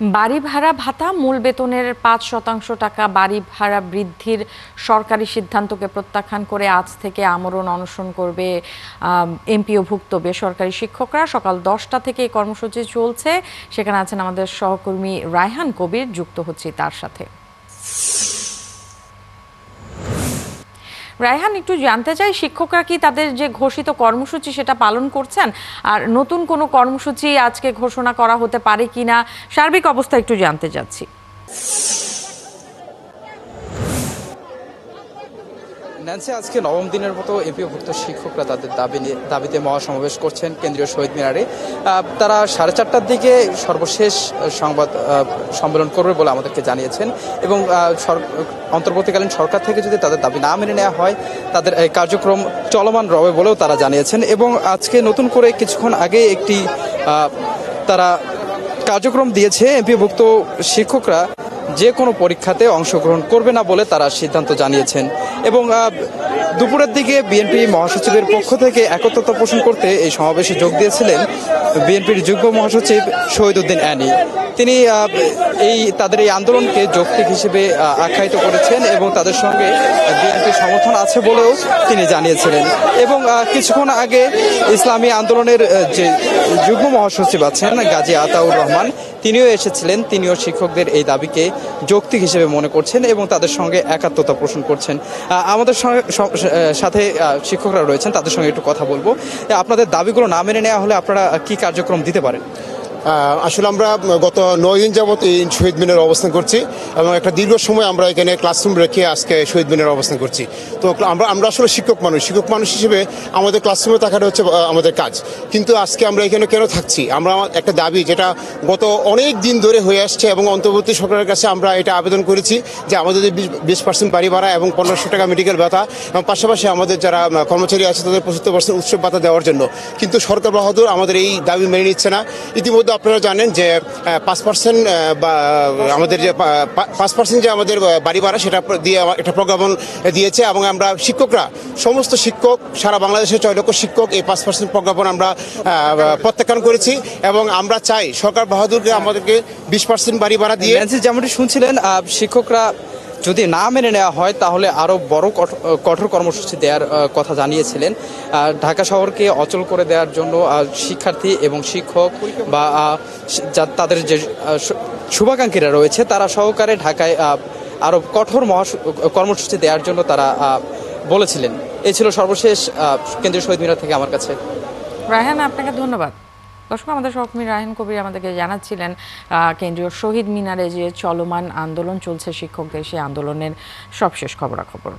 বাড়ি ভাড়া ভাতা মূল বেতনের ৫% টাকা বাড়ি ভাড়া বৃদ্ধির সরকারি সিদ্ধান্তকে প্রত্যাখ্যান করে আজ থেকে আমরণ অনশন করবে এমপিওভুক্ত বেসরকারি শিক্ষকরা। সকাল ১০টা থেকে এই কর্মসূচি চলছে। সেখানে আছেন আমাদের সহকর্মী রায়হান কবির, যুক্ত হচ্ছি তার সাথে। রায়হান, একটু জানতে চাই, শিক্ষকরা কি তাদের যে ঘোষিত কর্মসূচি সেটা পালন করছেন, আর নতুন কোনো কর্মসূচি আজকে ঘোষণা করা হতে পারে কিনা, সার্বিক অবস্থা একটু জানতে চাচ্ছি। ন্যান্সি, আজকে নবম দিনের মতো এমপিওভুক্ত শিক্ষকরা তাদের দাবিতে মহাসমাবেশ করছেন কেন্দ্রীয় শহীদ মিনারে। তারা 4:30টার দিকে সর্বশেষ সংবাদ সম্মেলন করবে বলে আমাদেরকে জানিয়েছেন, এবং অন্তর্বর্তীকালীন সরকার থেকে যদি তাদের দাবি না মেনে নেওয়া হয় তাদের কার্যক্রম চলমান রবে বলেও তারা জানিয়েছেন। এবং আজকে নতুন করে কিছুক্ষণ আগে একটি তারা কার্যক্রম দিয়েছে। এমপিওভুক্ত শিক্ষকরা যে কোনো পরীক্ষাতে অংশগ্রহণ করবে না বলে তারা সিদ্ধান্ত জানিয়েছেন। এবং দুপুরের দিকে বিএনপি মহাসচিবের পক্ষ থেকে একত্রতা পোষণ করতে এই সমাবেশে যোগ দিয়েছিলেন বিএনপির যুগ্ম মহাসচিব শহীদউদ্দিন অ্যানি। তিনি তাদের এই আন্দোলনকে যৌক্তিক হিসেবে আখ্যায়িত করেছেন এবং তাদের সঙ্গে বিএনপির সমর্থন আছে বলেও তিনি জানিয়েছিলেন। এবং কিছুক্ষণ আগে ইসলামী আন্দোলনের যে যুগ্ম মহাসচিব আছেন গাজী আতাউর রহমান, তিনিও এসেছিলেন। তিনিও শিক্ষকদের এই দাবিকে যৌক্তিক হিসেবে মনে করছেন এবং তাদের সঙ্গে একাত্মতা পোষণ করছেন। আমাদের সাথে শিক্ষকরা রয়েছেন, তাদের সঙ্গে একটু কথা বলবো। আপনাদের দাবিগুলো না মেনে নেওয়া হলে আপনারা কি কার্যক্রম দিতে পারেন? আসলে আমরা গত 9 দিন যাবত এই শহীদ মিনারে অবস্থান করছি এবং একটা দীর্ঘ সময় আমরা এখানে ক্লাসরুম রেখে আজকে শহীদ মিনারে অবস্থান করছি। তো আমরা আসলে শিক্ষক মানুষ হিসেবে আমাদের ক্লাসরুমে থাকাটা হচ্ছে আমাদের কাজ। কিন্তু আজকে আমরা এখানে কেন থাকছি? আমরা একটা দাবি যেটা গত অনেক দিন ধরে হয়ে আসছে এবং অন্তর্বর্তী সরকারের কাছে আমরা এটা আবেদন করেছি যে আমাদের 20% বাড়ি ভাড়া এবং 1500 টাকা মেডিকেল ভাতা, এবং পাশাপাশি আমাদের যারা কর্মচারী আছে তাদের 75% উৎসব ভাতা দেওয়ার জন্য। কিন্তু সরকার বাহাদুর আমাদের এই দাবি মেনে নিচ্ছে না। ইতিমধ্যে আপনারা জানেন যে 5% বা আমাদের যে 5% যে আমাদের বাড়ি ভাড়া সেটা দিয়ে একটা প্রজ্ঞাপন দিয়েছে, এবং আমরা শিক্ষকরা সমস্ত শিক্ষক সারা বাংলাদেশের 6 লক্ষ শিক্ষক এই 5% প্রজ্ঞাপন আমরা প্রত্যাখ্যান করেছি। এবং আমরা চাই সরকার বাহাদুরকে আমাদেরকে 20% বাড়ি ভাড়া দিয়ে। যেমনটি শুনছিলেন, শিক্ষকরা যদি না মেনে নেওয়া হয় তাহলে আরও বড় কঠোর কর্মসূচি দেওয়ার কথা জানিয়েছিলেন। ঢাকা শহরকে অচল করে দেওয়ার জন্য শিক্ষার্থী এবং শিক্ষক বা তাদের যে শুভাকাঙ্ক্ষীরা রয়েছে তারা সহকারে ঢাকায় আরও কঠোর কর্মসূচি দেওয়ার জন্য তারা বলেছিলেন। এই ছিল সর্বশেষ কেন্দ্রীয় শহীদ মিনার থেকে আমার কাছে। রায়হান, আপনাকে ধন্যবাদ। দর্শক, আমাদের সহকর্মী রায়হান কবির আমাদেরকে জানাচ্ছিলেন কেন্দ্রীয় শহীদ মিনারে যে চলমান আন্দোলন চলছে শিক্ষকদের, সেই আন্দোলনের সবশেষ খবরাখবর।